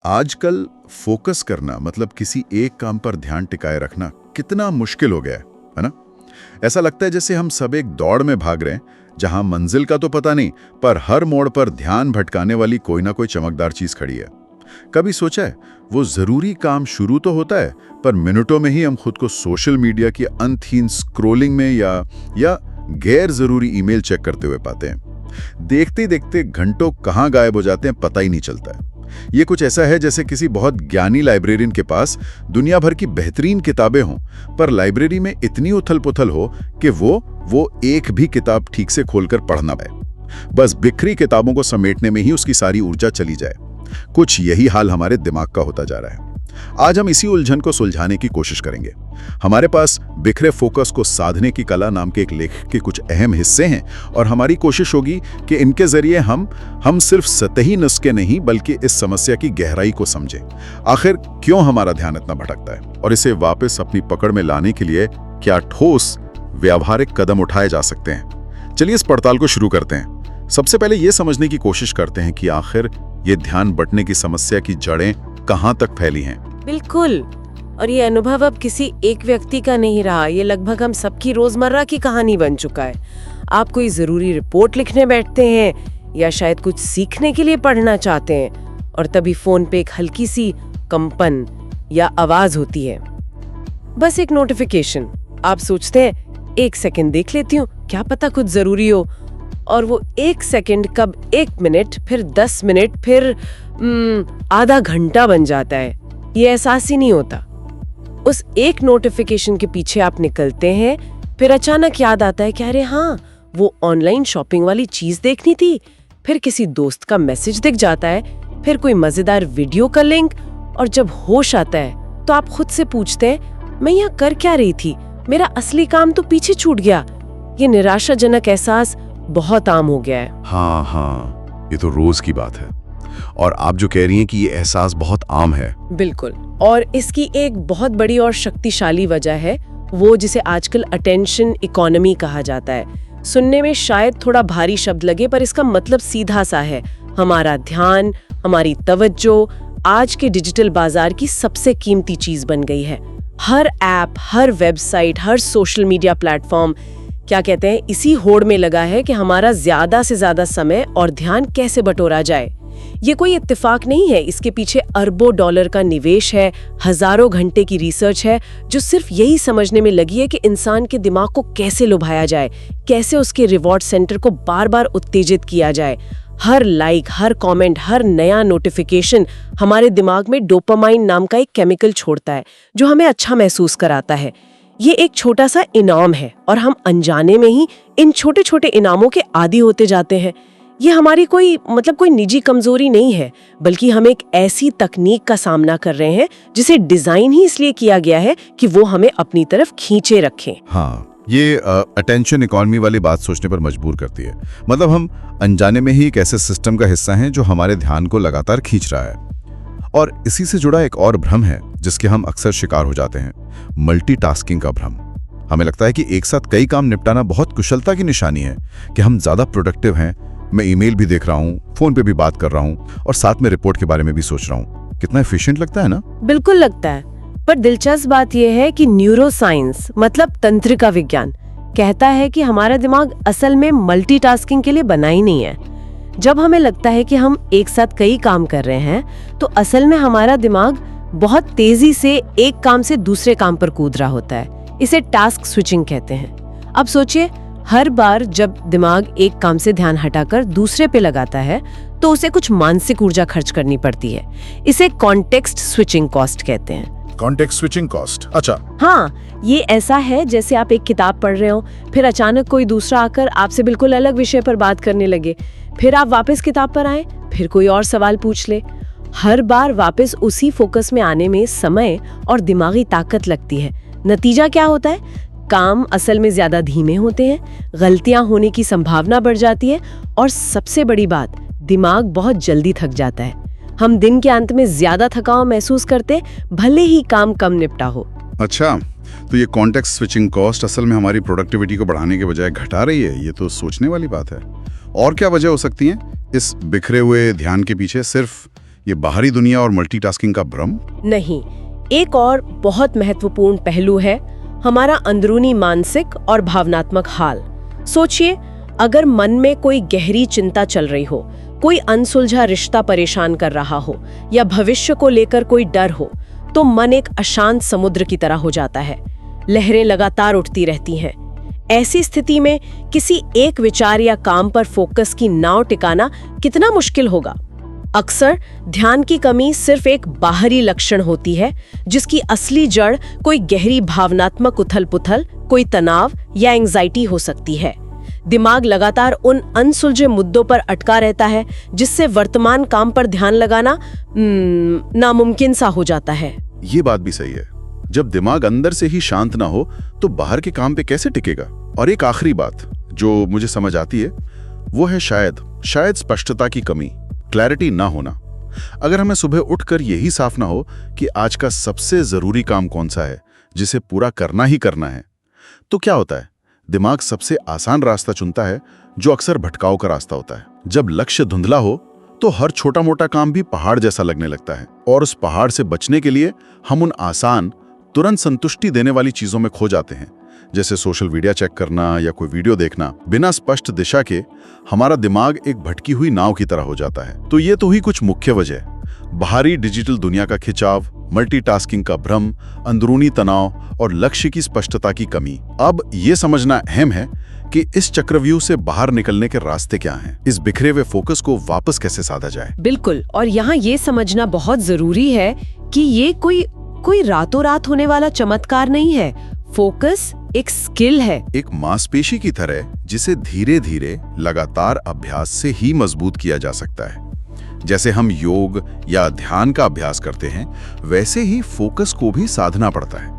आजकल फोकस करना मतलब किसी एक काम पर ध्यान टिकाए रखना कितना मुश्किल हो गया है ना? ऐसा लगता है जैसे हम सब एक दौड़ में भाग रहे हैं जहां मंजिल का तो पता नहीं, पर हर मोड़ पर ध्यान भटकाने वाली कोई ना कोई चमकदार चीज खड़ी है। कभी सोचा है वो जरूरी काम शुरू तो होता है, पर मिनटों में ही हम खुद को सोशल मीडिया की अंतहीन स्क्रोलिंग में या गैर जरूरी ईमेल चेक करते हुए पाते हैं। देखते देखते घंटों कहाँ गायब हो जाते हैं पता ही नहीं चलता है। ये कुछ ऐसा है जैसे किसी बहुत ज्ञानी लाइब्रेरियन के पास दुनिया भर की बेहतरीन किताबें हों, पर लाइब्रेरी में इतनी उथल-पुथल हो कि वो एक भी किताब ठीक से खोलकर पढ़ ना पाए। बस बिखरी किताबों को समेटने में ही उसकी सारी ऊर्जा चली जाए। कुछ यही हाल हमारे दिमाग का होता जा रहा है। आज हम इसी उलझन को सुलझाने की कोशिश करेंगे। हमारे पास बिखरे फोकस को साधने की कला नाम के एक लेख के कुछ अहम हिस्से हैं और हमारी कोशिश होगी कि इनके जरिए हम सिर्फ सतही नुस्खे नहीं बल्कि इस समस्या की गहराई को समझें। आखिर क्यों हमारा ध्यान इतना भटकता है और इसे वापस अपनी पकड़ में लाने के लिए क्या ठोस व्यावहारिक कदम उठाए जा सकते हैं। चलिए इस पड़ताल को शुरू करते हैं। सबसे पहले ये समझने की कोशिश करते हैं कि आखिर ये ध्यान बंटने की समस्या की जड़ें कहां तक फैली हैं। बिल्कुल, और ये अनुभव अब किसी एक व्यक्ति का नहीं रहा, ये लगभग हम सबकी रोजमर्रा की कहानी बन चुका है। आप कोई जरूरी रिपोर्ट लिखने बैठते हैं या शायद कुछ सीखने के लिए पढ़ना चाहते हैं और तभी फोन पे एक हल्की सी कंपन या आवाज होती है, बस एक नोटिफिकेशन। आप सोचते हैं 1 सेकंड देख लेती हूँ, क्या पता कुछ जरूरी हो, और वो 1 सेकंड कब 1 मिनट, फिर 10 मिनट, फिर आधा घंटा बन जाता है। ये एहसास ही नहीं होता। उस एक नोटिफिकेशन के पीछे आप निकलते हैं, फिर अचानक याद आता है कि अरे हाँ, वो ऑनलाइन शॉपिंग वाली चीज देखनी थी। फिर किसी दोस्त का मैसेज दिख जाता है, फिर कोई मजेदार वीडियो का लिंक, और जब होश आता है तो आप खुद से पूछते हैं मैं यहाँ कर क्या रही थी, मेरा असली काम तो पीछे छूट गया। ये निराशाजनक एहसास बहुत आम हो गया है। हाँ, ये तो रोज की बात है। और आप जो कह रही हैं कि ये एहसास बहुत आम है। बिल्कुल, और इसकी एक बहुत बड़ी और शक्तिशाली वजह है वो जिसे आजकल अटेंशन इकोनॉमी कहा जाता है। सुनने में शायद थोड़ा भारी शब्द लगे, पर इसका मतलब सीधा सा है। हमारा ध्यान, हमारी तवज्जो आज के डिजिटल बाजार की सबसे कीमती चीज बन गई है। हर ऐप, हर वेबसाइट, हर सोशल मीडिया प्लेटफॉर्म क्या कहते हैं, इसी होड़ में लगा है कि हमारा ज्यादा से ज्यादा समय और ध्यान कैसे बटोरा जाए। ये कोई इत्तेफाक नहीं है, इसके पीछे अरबों डॉलर का निवेश है, हजारों घंटे की रिसर्च है जो सिर्फ यही समझने में लगी है कि इंसान के दिमाग को कैसे लुभाया जाए, कैसे उसके रिवॉर्ड सेंटर को बार बार उत्तेजित किया जाए। हर लाइक, हर कमेंट, हर नया नोटिफिकेशन हमारे दिमाग में डोपामाइन नाम का एक केमिकल छोड़ता है जो हमें अच्छा महसूस कराता है। ये एक छोटा सा इनाम है और हम अनजाने में ही इन छोटे छोटे इनामों के आदी होते जाते हैं। ये हमारी कोई निजी कमजोरी नहीं है, बल्कि हम एक ऐसी तकनीक का सामना कर रहे हैं जिसे डिजाइन ही इसलिए किया गया है कि वो हमें अपनी तरफ खींचे रखे। हाँ, ये अटेंशन इकोनॉमी वाली बात सोचने पर मजबूर करती है। मतलब हम अनजाने में ही एक ऐसे सिस्टम का हिस्सा हैं जो हमारे ध्यान को लगातार खींच रहा है। और इसी से जुड़ा एक और भ्रम है जिसके हम अक्सर शिकार हो जाते हैं, मल्टीटास्किंग का भ्रम। हमें लगता है कि एक साथ कई काम निपटाना बहुत कुशलता की निशानी है, कि हम ज्यादा प्रोडक्टिव हैं। मैं ईमेल भी देख रहा हूँ, फोन पे भी बात कर रहा हूँ और साथ में रिपोर्ट के बारे में भी सोच रहा हूँ। कितना एफिशिएंट लगता है ना? बिल्कुल लगता है, पर दिलचस्प बात यह है कि न्यूरोसाइंस मतलब तंत्रिका विज्ञान कहता है कि हमारा दिमाग असल में मल्टीटास्किंग के लिए बना ही नहीं है। जब हमें लगता है कि हम एक साथ कई काम कर रहे हैं, तो असल में हमारा दिमाग बहुत तेजी से एक काम से दूसरे काम पर कूद रहा होता है। इसे टास्क स्विचिंग कहते हैं। अब सोचिए, हर बार जब दिमाग एक काम से ध्यान हटाकर दूसरे पे लगाता है तो उसे कुछ मानसिक ऊर्जा खर्च करनी पड़ती है। इसे कॉन्टेक्स्ट स्विचिंग कॉस्ट कहते हैं। Context switching cost? अच्छा। हाँ, ये ऐसा है जैसे आप एक किताब पढ़ रहे हो, फिर अचानक कोई दूसरा आकर आपसे बिल्कुल अलग विषय पर बात करने लगे, फिर आप वापस किताब पर आए, फिर कोई और सवाल पूछ ले। हर बार वापस उसी फोकस में आने में समय और दिमागी ताकत लगती है। नतीजा क्या होता है? काम असल में ज्यादा धीमे होते हैं, गलतियां होने की संभावना बढ़ जाती है और सबसे बड़ी बात, दिमाग बहुत जल्दी थक जाता है। हम दिन के अंत में ज्यादा थकाव महसूस करते, भले ही काम कम निपटा हो। अच्छा, तो ये कॉन्टेक्स्ट स्विचिंग कॉस्ट असल में हमारी प्रोडक्टिविटी को बढ़ाने के बजाय घटा रही है। ये तो सोचने वाली बात है। और क्या वजह हो सकती है इस बिखरे हुए ध्यान के पीछे? सिर्फ ये बाहरी दुनिया और मल्टीटास्किंग का भ्रम? नहीं, एक और बहुत महत्वपूर्ण पहलू है हमारा अंदरूनी मानसिक और भावनात्मक हाल। सोचिए, अगर मन में कोई गहरी चिंता चल रही हो, कोई अनसुलझा रिश्ता परेशान कर रहा हो या भविष्य को लेकर कोई डर हो, तो मन एक अशांत समुद्र की तरह हो जाता है। लहरें लगातार उठती रहती हैं। ऐसी स्थिति में किसी एक विचार या काम पर फोकस की नाव टिकाना कितना मुश्किल होगा। अक्सर ध्यान की कमी सिर्फ एक बाहरी लक्षण होती है, जिसकी असली जड़ कोई गहरी भावनात्मक उथल-पुथल, कोई तनाव या एंजाइटी हो सकती है। दिमाग लगातार उन अनसुलझे मुद्दों पर अटका रहता है, जिससे वर्तमान काम पर ध्यान लगाना नामुमकिन सा हो जाता है। ये बात भी सही है। जब दिमाग अंदर से ही शांत ना हो तो बाहर के काम पे कैसे टिकेगा? और एक आखिरी बात जो मुझे समझ आती है वो है शायद स्पष्टता की कमी, क्लैरिटी ना होना। अगर हमें सुबह उठकर यही साफ ना हो कि आज का सबसे जरूरी काम कौन सा है जिसे पूरा करना ही करना है, तो क्या होता है? दिमाग सबसे आसान रास्ता चुनता है, जो अक्सर भटकाव का रास्ता होता है। जब लक्ष्य धुंधला हो तो हर छोटा मोटा काम भी पहाड़ जैसा लगने लगता है, और उस पहाड़ से बचने के लिए हम उन आसान, तुरंत संतुष्टि देने वाली चीजों में खो जाते हैं, जैसे सोशल मीडिया चेक करना या कोई वीडियो देखना। बिना स्पष्ट दिशा के हमारा दिमाग एक भटकी हुई नाव की तरह हो जाता है। तो ये तो हुई कुछ मुख्य वजह: बाहरी डिजिटल दुनिया का खिंचाव, मल्टीटास्किंग का भ्रम, अंदरूनी तनाव और लक्ष्य की स्पष्टता की कमी। अब ये समझना अहम है कि इस चक्रव्यूह से बाहर निकलने के रास्ते क्या हैं, इस बिखरे हुए फोकस को वापस कैसे साधा जाए। बिल्कुल, और यहाँ ये समझना बहुत जरूरी है कि ये कोई रातों रात होने वाला चमत्कार नहीं है। फोकस एक स्किल है, एक मांसपेशी की तरह, जिसे धीरे धीरे लगातार अभ्यास से ही मजबूत किया जा सकता है। जैसे हम योग या ध्यान का अभ्यास करते हैं, वैसे ही फोकस को भी साधना पड़ता है।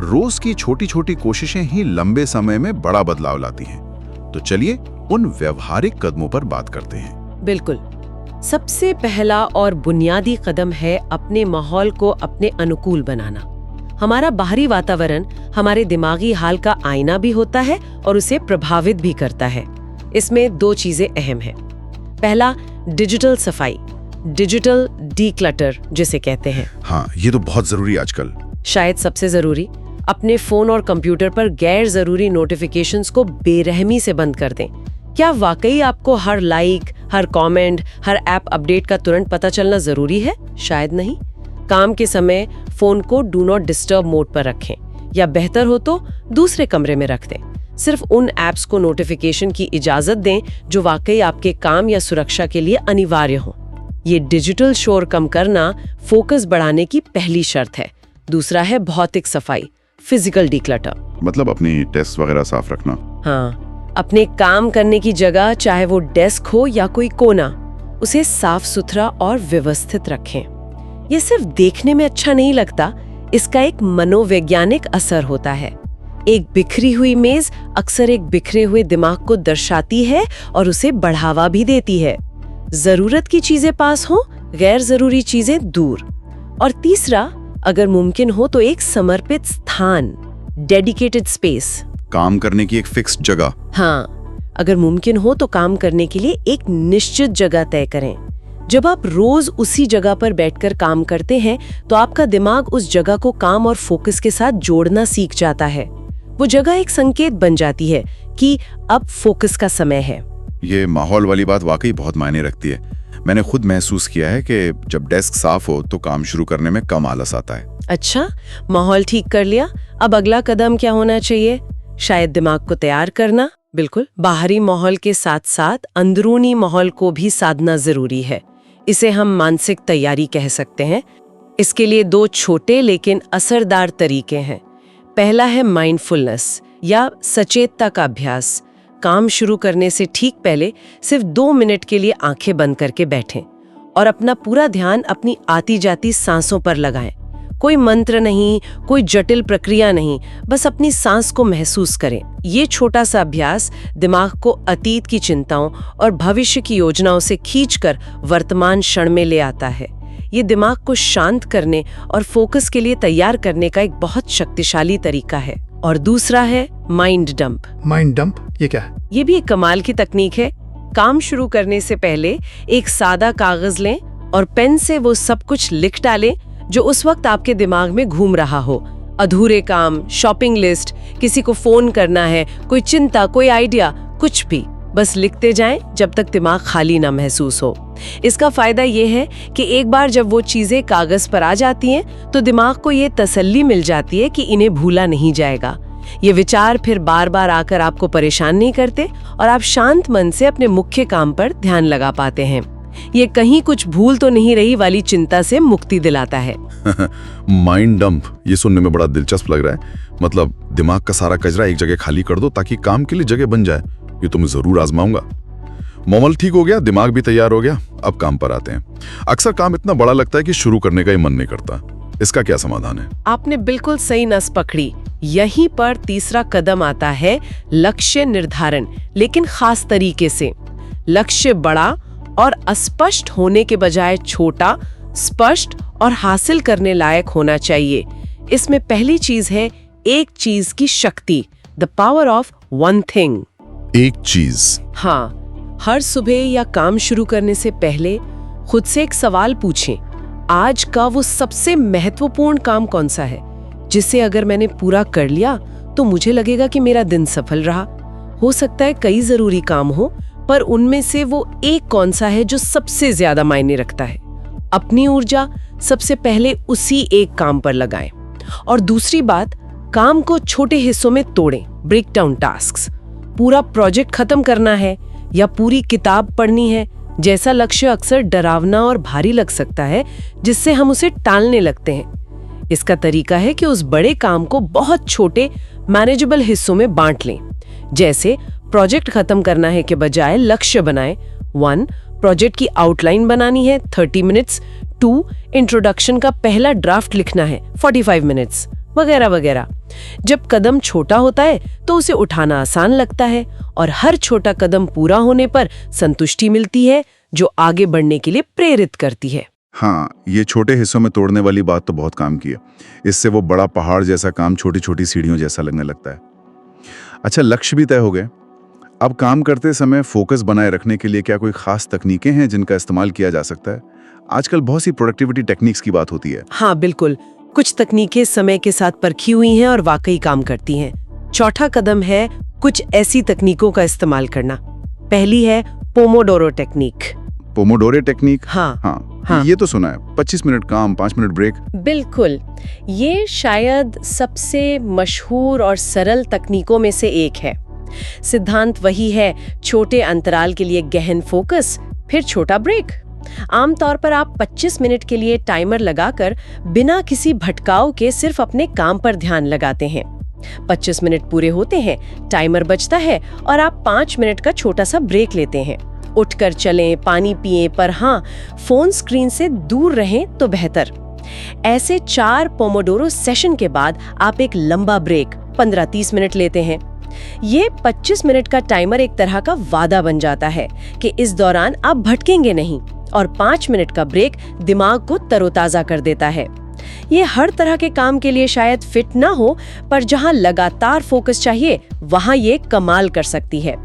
रोज की छोटी छोटी कोशिशें ही लंबे समय में बड़ा बदलाव लाती हैं। तो चलिए उन व्यवहारिक कदमों पर बात करते हैं। बिल्कुल। सबसे पहला और बुनियादी कदम है अपने माहौल को अपने अनुकूल बनाना। हमारा बाहरी वातावरण हमारे दिमागी हाल का आईना भी होता है और उसे प्रभावित भी करता है। इसमें दो चीजें अहम हैं। पहला, डिजिटल सफाई, डिजिटल डीक्लटर जिसे कहते हैं। हाँ, ये तो बहुत जरूरी है आजकल। शायद सबसे जरूरी, अपने फोन और कंप्यूटर पर गैर जरूरी नोटिफिकेशंस को बेरहमी से बंद कर दें। क्या वाकई आपको हर लाइक, हर कमेंट, हर ऐप अपडेट का तुरंत पता चलना जरूरी है? शायद नहीं। काम के समय फोन को डू नॉट डिस्टर्ब मोड पर रखें, या बेहतर हो तो दूसरे कमरे में रख दें। सिर्फ उन ऐप्स को नोटिफिकेशन की इजाजत दें जो वाकई आपके काम या सुरक्षा के लिए अनिवार्य हो। ये डिजिटल शोर कम करना फोकस बढ़ाने की पहली शर्त है। दूसरा है भौतिक सफाई, फिजिकल डिक्लटर। मतलब अपनी डेस्क वगैरह साफ रखना। हाँ, अपने काम करने की जगह, चाहे वो डेस्क हो या कोई कोना, उसे साफ सुथरा और व्यवस्थित रखें। ये सिर्फ देखने में अच्छा नहीं लगता, इसका एक मनोवैज्ञानिक असर होता है। एक बिखरी हुई मेज अक्सर एक बिखरे हुए दिमाग को दर्शाती है और उसे बढ़ावा भी देती है। जरूरत की चीजें पास हो, गैर जरूरी चीजें दूर। और तीसरा, अगर मुमकिन हो तो एक समर्पित स्थान, डेडिकेटेड स्पेस। काम करने की एक फिक्स्ड जगह। हाँ, अगर मुमकिन हो तो काम करने के लिए एक निश्चित जगह तय करें। जब आप रोज उसी जगह पर बैठकर काम करते हैं तो आपका दिमाग उस जगह को काम और फोकस के साथ जोड़ना सीख जाता है। वो जगह एक संकेत बन जाती है कि अब फोकस का समय है। ये माहौल वाली बात वाकई बहुत मायने रखती है। मैंने खुद महसूस किया है कि जब डेस्क साफ हो तो काम शुरू करने में कम आलस आता है। अच्छा, माहौल ठीक कर लिया, अब अगला कदम क्या होना चाहिए? शायद दिमाग को तैयार करना। बिल्कुल, बाहरी माहौल के साथ साथ अंदरूनी माहौल को भी साधना जरूरी है। इसे हम मानसिक तैयारी कह सकते हैं। इसके लिए दो छोटे लेकिन असरदार तरीके हैं। पहला है माइंडफुलनेस या सचेतता का अभ्यास। काम शुरू करने से ठीक पहले सिर्फ 2 मिनट के लिए आंखें बंद करके बैठें और अपना पूरा ध्यान अपनी आती जाती सांसों पर लगाएं। कोई मंत्र नहीं, कोई जटिल प्रक्रिया नहीं, बस अपनी सांस को महसूस करें। ये छोटा सा अभ्यास दिमाग को अतीत की चिंताओं और भविष्य की योजनाओं से खींचकर वर्तमान क्षण में ले आता है। ये दिमाग को शांत करने और फोकस के लिए तैयार करने का एक बहुत शक्तिशाली तरीका है। और दूसरा है माइंड डंप। माइंड डंप, ये क्या है? ये भी एक कमाल की तकनीक है। काम शुरू करने से पहले एक सादा कागज लें और पेन से वो सब कुछ लिख डालें जो उस वक्त आपके दिमाग में घूम रहा हो। अधूरे काम, शॉपिंग लिस्ट, किसी को फोन करना है, कोई चिंता, कोई आइडिया, कुछ भी, बस लिखते जाएं जब तक दिमाग खाली ना महसूस हो। इसका फायदा ये है कि एक बार जब वो चीजें कागज पर आ जाती हैं तो दिमाग को ये तसल्ली मिल जाती है कि इन्हें भूला नहीं जाएगा। ये विचार फिर बार बार आकर आपको परेशान नहीं करते और आप शांत मन से अपने मुख्य काम पर ध्यान लगा पाते हैं। ये कहीं कुछ भूल तो नहीं रही वाली चिंता से मुक्ति दिलाता है। माइंड डंप, ये सुनने में बड़ा दिलचस्प लग रहा है। मतलब दिमाग का सारा कचरा एक जगह खाली कर दो ताकि काम के लिए जगह बन जाए। ये तो मैं जरूर आजमाऊंगा। माहौल ठीक हो गया, दिमाग भी तैयार हो गया, अब काम पर आते हैं। अक्सर काम इतना बड़ा लगता है कि शुरू करने का ही मन नहीं करता। इसका क्या समाधान है? आपने बिल्कुल सही नस पकड़ी। यहीं पर तीसरा कदम आता है लक्ष्य निर्धारण, लेकिन खास तरीके से। लक्ष्य बड़ा और अस्पष्ट होने के बजाय छोटा, स्पष्ट और हासिल करने लायक होना चाहिए। इसमें पहली चीज है एक चीज की शक्ति, the power of one thing. एक चीज? हाँ, हर सुबह या काम शुरू करने से पहले खुद से एक सवाल पूछें, आज का वो सबसे महत्वपूर्ण काम कौन सा है जिसे अगर मैंने पूरा कर लिया तो मुझे लगेगा कि मेरा दिन सफल रहा। हो सकता है कई जरूरी काम हो, पर उनमें से वो एक कौन सा है जो सबसे ज्यादा मायने रखता है। अपनी ऊर्जा सबसे पहले उसी एक काम पर लगाएं। और दूसरी बात, काम को छोटे हिस्सों में तोड़ें, ब्रेक डाउन टास्क्स। पूरा प्रोजेक्ट खत्म करना है या पूरी किताब पढ़नी है जैसा लक्ष्य अक्सर डरावना और भारी लग सकता है, जिससे हम उसे टालने लगते हैं। इसका तरीका है कि उस बड़े काम को बहुत छोटे मैनेजेबल हिस्सों में बांट लें। जैसे प्रोजेक्ट खत्म करना है के बजाय लक्ष्य बनाएं। 1. प्रोजेक्ट की आउटलाइन बनानी है 30 मिनट्स। 2. इंट्रोडक्शन का पहला ड्राफ्ट लिखना है 45 मिनट्स, वगैरह वगैरह। जब कदम छोटा होता है तो उसे उठाना आसान लगता है और हर छोटा कदम पूरा होने पर संतुष्टि मिलती है जो आगे बढ़ने के लिए प्रेरित करती है। हाँ, ये छोटे हिस्सों में तोड़ने वाली बात तो बहुत काम की है। इससे वो बड़ा पहाड़ जैसा काम छोटी छोटी सीढ़ियों जैसा लगने लगता है। अच्छा, लक्ष्य भी तय हो गए। अब काम करते समय फोकस बनाए रखने के लिए क्या कोई खास तकनीकें हैं जिनका इस्तेमाल किया जा सकता है? आजकल बहुत सी प्रोडक्टिविटी टेक्निक्स की बात होती है। हाँ बिल्कुल, कुछ तकनीकें समय के साथ परखी हुई हैं और वाकई काम करती हैं। चौथा कदम है कुछ ऐसी तकनीकों का इस्तेमाल करना। पहली है पोमोडोरो टेक्निक। Pomodoro technique? हाँ, ये तो सुना है। 25 मिनट काम, 5 मिनट ब्रेक। बिल्कुल, ये शायद सबसे मशहूर और सरल तकनीकों में से एक है। सिद्धांत वही है, छोटे अंतराल के लिए गहन फोकस, फिर छोटा ब्रेक। आमतौर पर आप 25 मिनट के लिए टाइमर लगाकर बिना किसी भटकाव के सिर्फ अपने काम पर ध्यान लगाते हैं। 25 मिनट पूरे होते हैं, टाइमर बजता है और आप 5 मिनट का छोटा सा ब्रेक लेते हैं। उठकर चलें, पानी पिएं, पर हाँ, फोन स्क्रीन से दूर रहें तो बेहतर। ऐसे 4 पोमोडोरो सेशन के बाद आप एक लंबा ब्रेक 15-30 मिनट लेते हैं। ये 25 मिनट का टाइमर एक तरह का वादा बन जाता है कि इस दौरान आप भटकेंगे नहीं, और 5 मिनट का ब्रेक दिमाग को तरोताजा कर देता है। ये हर तरह के काम के लिए शायद फिट ना हो, पर जहां लगातार फोकस चाहिए वहां ये कमाल कर सकती है।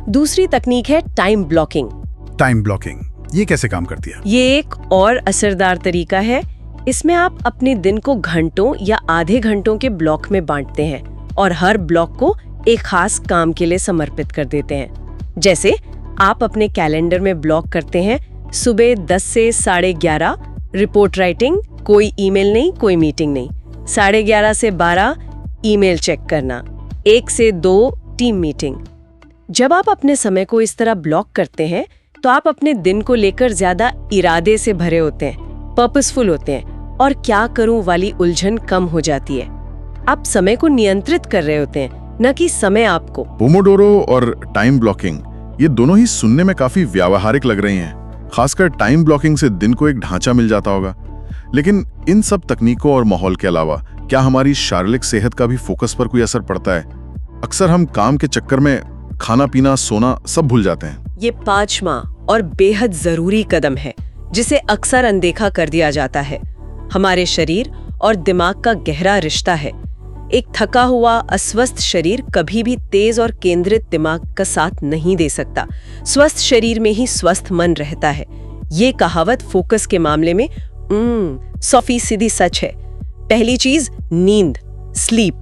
दूसरी तकनीक है टाइम ब्लॉकिंग। टाइम ब्लॉकिंग, ये कैसे काम करती है? ये एक और असरदार तरीका है। इसमें आप अपने दिन को घंटों या आधे घंटों के ब्लॉक में बांटते हैं और हर ब्लॉक को एक खास काम के लिए समर्पित कर देते हैं। जैसे आप अपने कैलेंडर में ब्लॉक करते हैं सुबह 10 से 11:30 रिपोर्ट राइटिंग, कोई ईमेल नहीं, कोई मीटिंग नहीं। 11:30 से 12 ईमेल चेक करना, 1 से 2 टीम मीटिंग। जब आप अपने समय को इस तरह ब्लॉक करते हैं तो आप अपने दिन को लेकर ज्यादा इरादे से भरे होते हैं, पर्पसफुल होते हैं, और क्या करूं वाली उलझन कम हो जाती है। आप समय को नियंत्रित कर रहे होते हैं, न कि समय आपको। पोमोडोरो और टाइम ब्लॉकिंग, ये दोनों ही सुनने में काफी व्यावहारिक लग रही हैं। खासकर टाइम ब्लॉकिंग से दिन को एक ढांचा मिल जाता होगा। लेकिन इन सब तकनीकों और माहौल के अलावा क्या हमारी शारीरिक सेहत का भी फोकस पर कोई असर पड़ता है? अक्सर हम काम के चक्कर में खाना पीना, सोना सब भूल जाते हैं। ये 5वां और बेहद जरूरी कदम है जिसे अक्सर अनदेखा कर दिया जाता है। हमारे शरीर और दिमाग का गहरा रिश्ता है। एक थका हुआ, अस्वस्थ शरीर कभी भी तेज और केंद्रित दिमाग का साथ नहीं दे सकता। स्वस्थ शरीर में ही स्वस्थ मन रहता है। ये कहावत फोकस के मामले में 100% सच है। पहली चीज नींद, स्लीप।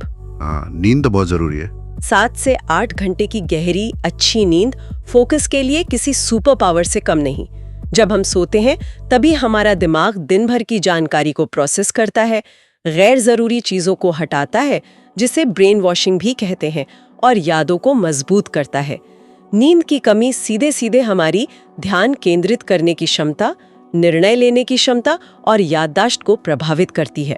नींद तो बहुत जरूरी है। 7 से 8 घंटे की गहरी अच्छी नींद फोकस के लिए किसी सुपर पावर से कम नहीं। जब हम सोते हैं तभी हमारा दिमाग दिन भर की जानकारी को प्रोसेस करता है, गैर जरूरी चीजों को हटाता है, जिसे ब्रेन वॉशिंग भी कहते हैं, और यादों को मजबूत करता है। नींद की कमी सीधे सीधे हमारी ध्यान केंद्रित करने की क्षमता, निर्णय लेने की क्षमता और याददाश्त को प्रभावित करती है।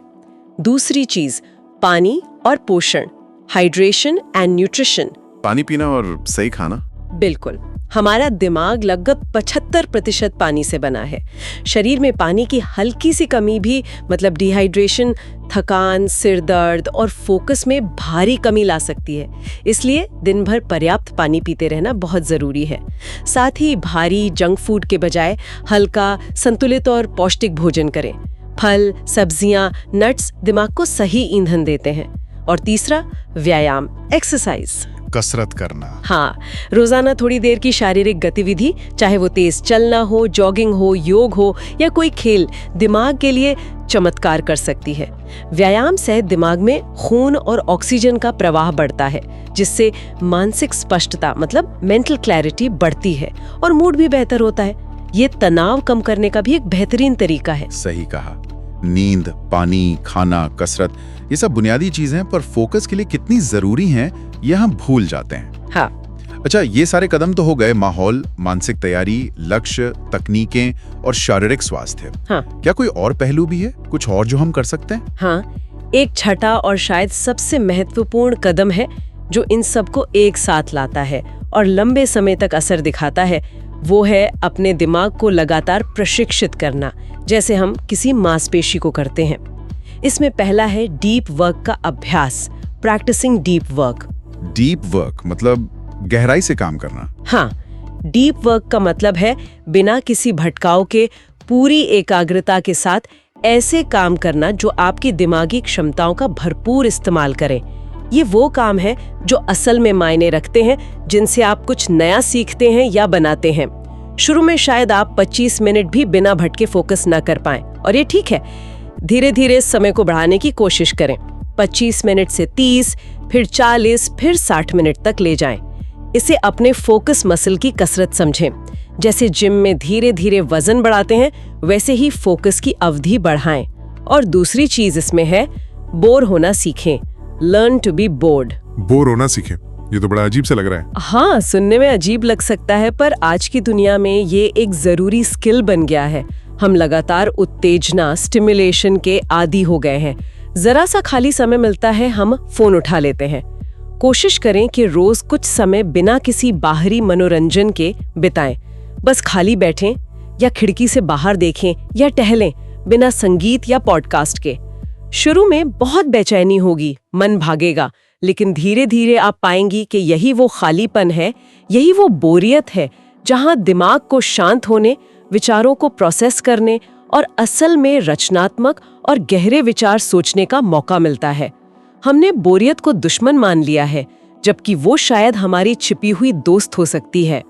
दूसरी चीज पानी और पोषण, हाइड्रेशन एंड न्यूट्रिशन। पानी पीना और सही खाना। बिल्कुल, हमारा दिमाग लगभग 75% पानी से बना है। शरीर में पानी की हल्की सी कमी भी मतलब डिहाइड्रेशन, थकान, सिर दर्द और फोकस में भारी कमी ला सकती है। इसलिए दिन भर पर्याप्त पानी पीते रहना बहुत जरूरी है। साथ ही भारी जंक फूड के बजाय हल्का, संतुलित और पौष्टिक भोजन करें। फल, सब्जियां, नट्स दिमाग को सही ईंधन देते हैं। और तीसरा, व्यायाम, एक्सरसाइज, कसरत करना। हाँ, रोजाना थोड़ी देर की शारीरिक गतिविधि, चाहे वो तेज चलना हो, जॉगिंग हो, योग हो या कोई खेल, दिमाग के लिए चमत्कार कर सकती है। व्यायाम से दिमाग में खून और ऑक्सीजन का प्रवाह बढ़ता है, जिससे मानसिक स्पष्टता मतलब मेंटल क्लैरिटी बढ़ती है और मूड भी बेहतर होता है। ये तनाव कम करने का भी एक बेहतरीन तरीका है। सही कहा। नींद, पानी, खाना, कसरत, ये सब बुनियादी चीजें हैं, पर फोकस के लिए कितनी जरूरी हैं ये हम भूल जाते हैं। हाँ। अच्छा, ये सारे कदम तो हो गए माहौल, मानसिक तैयारी, लक्ष्य, तकनीकें और शारीरिक स्वास्थ्य। हाँ। क्या कोई और पहलू भी है, कुछ और जो हम कर सकते हैं? हाँ, एक छठा और शायद सबसे महत्वपूर्ण कदम है जो इन सबको एक साथ लाता है और लंबे समय तक असर दिखाता है। वो है अपने दिमाग को लगातार प्रशिक्षित करना, जैसे हम किसी मांसपेशी को करते हैं। इसमें पहला है डीप वर्क का अभ्यास, practising deep work. Deep work मतलब गहराई से काम करना। हाँ, डीप वर्क का मतलब है बिना किसी भटकाव के पूरी एकाग्रता के साथ ऐसे काम करना जो आपकी दिमागी क्षमताओं का भरपूर इस्तेमाल करे। ये वो काम है जो असल में मायने रखते हैं, जिनसे आप कुछ नया सीखते हैं या बनाते हैं। शुरू में शायद आप 25 मिनट भी बिना भटके फोकस ना कर पाएं, और ये ठीक है। धीरे धीरे इस समय को बढ़ाने की कोशिश करें। 25 मिनट से 30, फिर 40, फिर 60 मिनट तक ले जाएं। इसे अपने फोकस मसल की कसरत समझें। जैसे जिम में धीरे धीरे वजन बढ़ाते हैं, वैसे ही फोकस की अवधि बढ़ाएं। और दूसरी चीज इसमें है बोर होना सीखें। Learn to be bored. Bore होना सीखें, ये तो बड़ा अजीब सा लग रहा है। हाँ, सुनने में अजीब लग सकता है, पर आज की दुनिया में ये एक जरूरी स्किल बन गया है। हम लगातार उत्तेजना, स्टिमुलेशन के आदी हो गए हैं। जरा सा खाली समय मिलता है, हम फोन उठा लेते हैं। कोशिश करें कि रोज कुछ समय बिना किसी बाहरी मनोरंजन के बिताएं। बस खाली बैठें या खिड़की से बाहर देखें या टहलें, बिना संगीत या पॉडकास्ट के। शुरू में बहुत बेचैनी होगी, मन भागेगा, लेकिन धीरे धीरे आप पाएंगी कि यही वो खालीपन है, यही वो बोरियत है, जहां दिमाग को शांत होने, विचारों को प्रोसेस करने और असल में रचनात्मक और गहरे विचार सोचने का मौका मिलता है। हमने बोरियत को दुश्मन मान लिया है, जबकि वो शायद हमारी छिपी हुई दोस्त हो सकती है।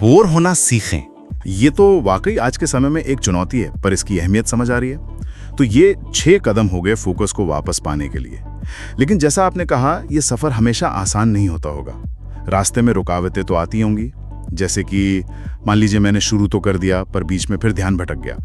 बोर होना सीखें, ये तो वाकई आज के समय में एक चुनौती है, पर इसकी अहमियत समझ आ रही है। तो ये 6 कदम हो गए फोकस को वापस पाने के लिए। लेकिन जैसा आपने कहा, ये सफर हमेशा आसान नहीं होता होगा। रास्ते में रुकावटें तो आती होंगी, जैसे कि मान लीजिए मैंने शुरू तो कर दिया, पर बीच में फिर ध्यान भटक गया,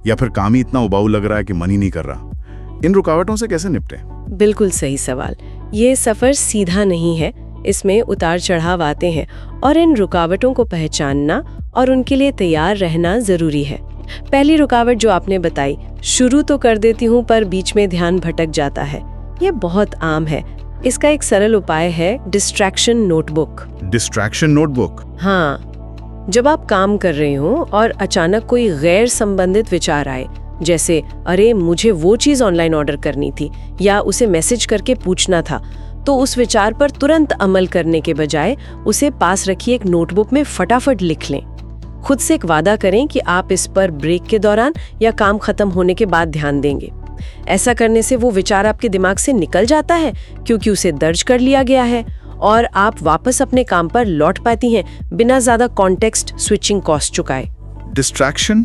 या फिर काम ही इतना उबाऊ लग रहा है कि मन ही नहीं कर रहा। इन रुकावटों से कैसे निपटें? बिल्कुल सही सवाल। ये सफर सीधा नहीं है, इसमें उतार चढ़ाव आते हैं, और इन रुकावटों को पहचानना और उनके लिए तैयार रहना जरूरी है। पहली रुकावट जो आपने बताई, शुरू तो कर देती हूँ पर बीच में ध्यान भटक जाता है, ये बहुत आम है। इसका एक सरल उपाय है डिस्ट्रैक्शन नोटबुक। Distraction notebook? हाँ, जब आप काम कर रहे हो और अचानक कोई गैर संबंधित विचार आए, जैसे अरे मुझे वो चीज ऑनलाइन ऑर्डर करनी थी या उसे मैसेज करके पूछना था, तो उस विचार पर तुरंत अमल करने के बजाय उसे पास रखिए एक नोटबुक में फटाफट लिख लें। खुद से एक वादा करें कि आप इस पर ब्रेक के दौरान या काम खत्म होने के बाद ध्यान देंगे। ऐसा करने से वो विचार आपके दिमाग से निकल जाता है, क्योंकि उसे दर्ज कर लिया गया है, और आप वापस अपने काम पर लौट पाती हैं बिना ज्यादा कॉन्टेक्स्ट स्विचिंग कॉस्ट चुकाए। डिस्ट्रैक्शन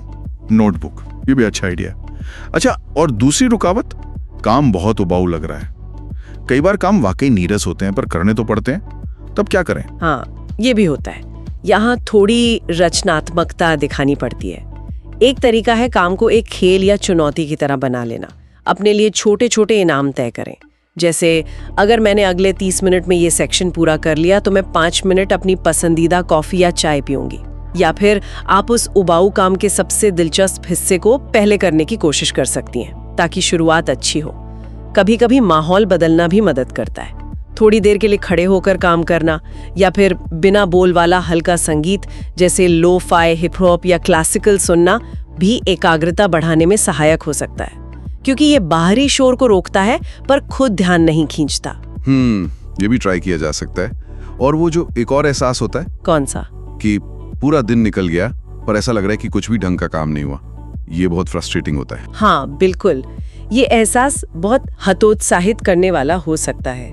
नोटबुक, ये भी अच्छा आइडिया। अच्छा, और दूसरी रुकावट, काम बहुत उबाऊ लग रहा है। कई बार काम वाकई नीरस होते हैं पर करने तो पड़ते हैं, तब क्या करें? हाँ, ये भी होता है। यहाँ थोड़ी रचनात्मकता दिखानी पड़ती है। एक तरीका है काम को एक खेल या चुनौती की तरह बना लेना। अपने लिए छोटे छोटे इनाम तय करें। जैसे अगर मैंने अगले 30 मिनट में ये सेक्शन पूरा कर लिया तो मैं 5 मिनट अपनी पसंदीदा कॉफी या चाय पीऊंगी। या फिर आप उस उबाऊ काम के सबसे दिलचस्प हिस्से को पहले करने की कोशिश कर सकती हैं, ताकि शुरुआत अच्छी हो। कभी कभी माहौल बदलना भी मदद करता है। थोड़ी देर के लिए खड़े होकर काम करना या फिर बिना बोल वाला हल्का संगीत जैसे लो-फाई, हिप हॉप या क्लासिकल सुनना भी एकाग्रता बढ़ाने में सहायक हो सकता है, क्योंकि ये बाहरी शोर को रोकता है पर खुद ध्यान नहीं खींचता। ये भी ट्राई किया जा सकता है। और वो जो एक और एहसास होता है, कौन सा? कि पूरा दिन निकल गया पर ऐसा लग रहा है कि कुछ भी ढंग का काम नहीं हुआ। ये बहुत फ्रस्ट्रेटिंग होता है। हाँ, बिल्कुल। ये एहसास बहुत हतोत्साहित करने वाला हो सकता है।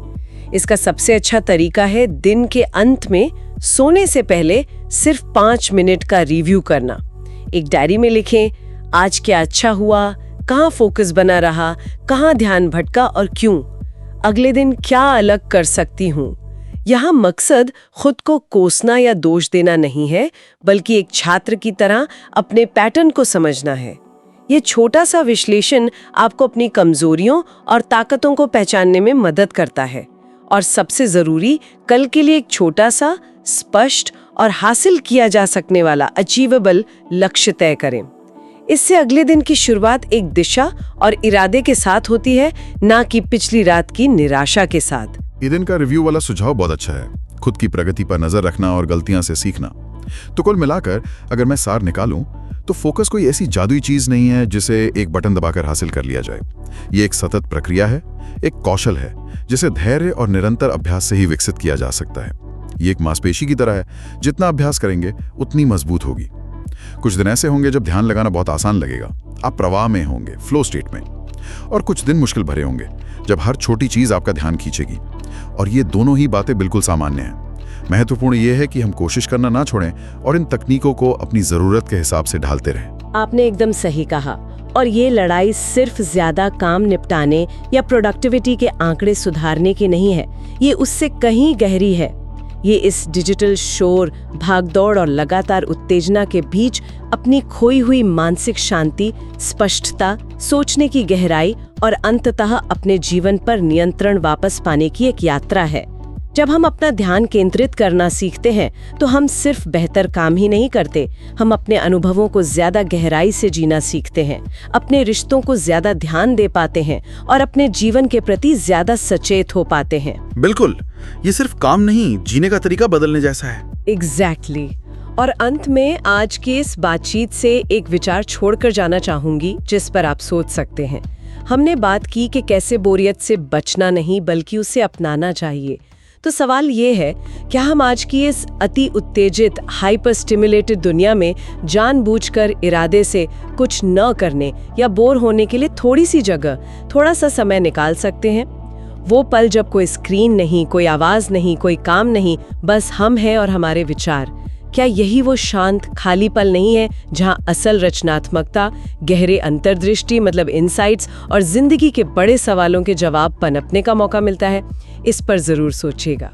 इसका सबसे अच्छा तरीका है दिन के अंत में सोने से पहले सिर्फ 5 मिनट का रिव्यू करना। एक डायरी में लिखें, आज क्या अच्छा हुआ, कहाँ फोकस बना रहा, कहाँ ध्यान भटका और क्यों। अगले दिन क्या अलग कर सकती हूँ। यहाँ मकसद खुद को कोसना या दोष देना नहीं है, बल्कि एक छात्र की तरह अपने पैटर्न को समझना है। ये छोटा सा विश्लेषण आपको अपनी कमजोरियों और ताकतों को पहचानने में मदद करता है। और सबसे जरूरी, कल के लिए एक छोटा सा, स्पष्ट और हासिल किया जा सकने वाला अचीवेबल लक्ष्य तय करें। इससे अगले दिन की शुरुआत एक दिशा और इरादे के साथ होती है, ना कि पिछली रात की निराशा के साथ। ये दिन का रिव्यू वाला सुझाव बहुत अच्छा है। खुद की प्रगति पर नजर रखना और गलतियां से सीखना। तो कुल मिलाकर अगर मैं सार निकालूं तो फोकस कोई ऐसी जादुई चीज नहीं है जिसे एक बटन दबाकर हासिल कर लिया जाए। ये एक सतत प्रक्रिया है, एक कौशल है जिसे धैर्य और निरंतर अभ्यास से ही विकसित किया जा सकता है। ये एक मांसपेशी की तरह है, जितना अभ्यास करेंगे उतनी मजबूत होगी। कुछ दिन ऐसे होंगे जब ध्यान लगाना बहुत आसान लगेगा, आप प्रवाह में होंगे, फ्लो स्टेट में। और कुछ दिन मुश्किल भरे होंगे जब हर छोटी चीज आपका ध्यान खींचेगी। और ये दोनों ही बातें बिल्कुल सामान्य हैं। महत्वपूर्ण ये है कि हम कोशिश करना ना छोड़ें और इन तकनीकों को अपनी जरूरत के हिसाब से ढालते रहें। आपने एकदम सही कहा। और ये लड़ाई सिर्फ ज्यादा काम निपटाने या प्रोडक्टिविटी के आंकड़े सुधारने की नहीं है, ये उससे कहीं गहरी है। ये इस डिजिटल शोर, भागदौड़ और लगातार उत्तेजना के बीच अपनी खोई हुई मानसिक शांति, स्पष्टता, सोचने की गहराई और अंततः अपने जीवन पर नियंत्रण वापस पाने की एक यात्रा है। जब हम अपना ध्यान केंद्रित करना सीखते हैं तो हम सिर्फ बेहतर काम ही नहीं करते, हम अपने अनुभवों को ज्यादा गहराई से जीना सीखते हैं, अपने रिश्तों को ज्यादा ध्यान दे पाते हैं और अपने जीवन के प्रति ज्यादा सचेत हो पाते हैं। बिल्कुल, ये सिर्फ काम नहीं, जीने का तरीका बदलने जैसा है। एग्जैक्टली। और अंत में आज की इस बातचीत से एक विचार छोड़कर जाना चाहूंगी जिस पर आप सोच सकते हैं। हमने बात की कि कैसे बोरियत से बचना नहीं बल्कि उसे अपनाना चाहिए। तो सवाल ये है, क्या हम आज की इस अति उत्तेजित, हाइपर स्टिमुलेटेड दुनिया में जानबूझकर इरादे से कुछ न करने या बोर होने के लिए थोड़ी सी जगह, थोड़ा सा समय निकाल सकते हैं? वो पल जब कोई स्क्रीन नहीं, कोई आवाज नहीं, कोई काम नहीं, बस हम हैं और हमारे विचार। क्या यही वो शांत, खाली पल नहीं है जहां असल रचनात्मकता, गहरे अंतर्दृष्टि मतलब इनसाइट्स और जिंदगी के बड़े सवालों के जवाब पनपने का मौका मिलता है? इस पर जरूर सोचिएगा।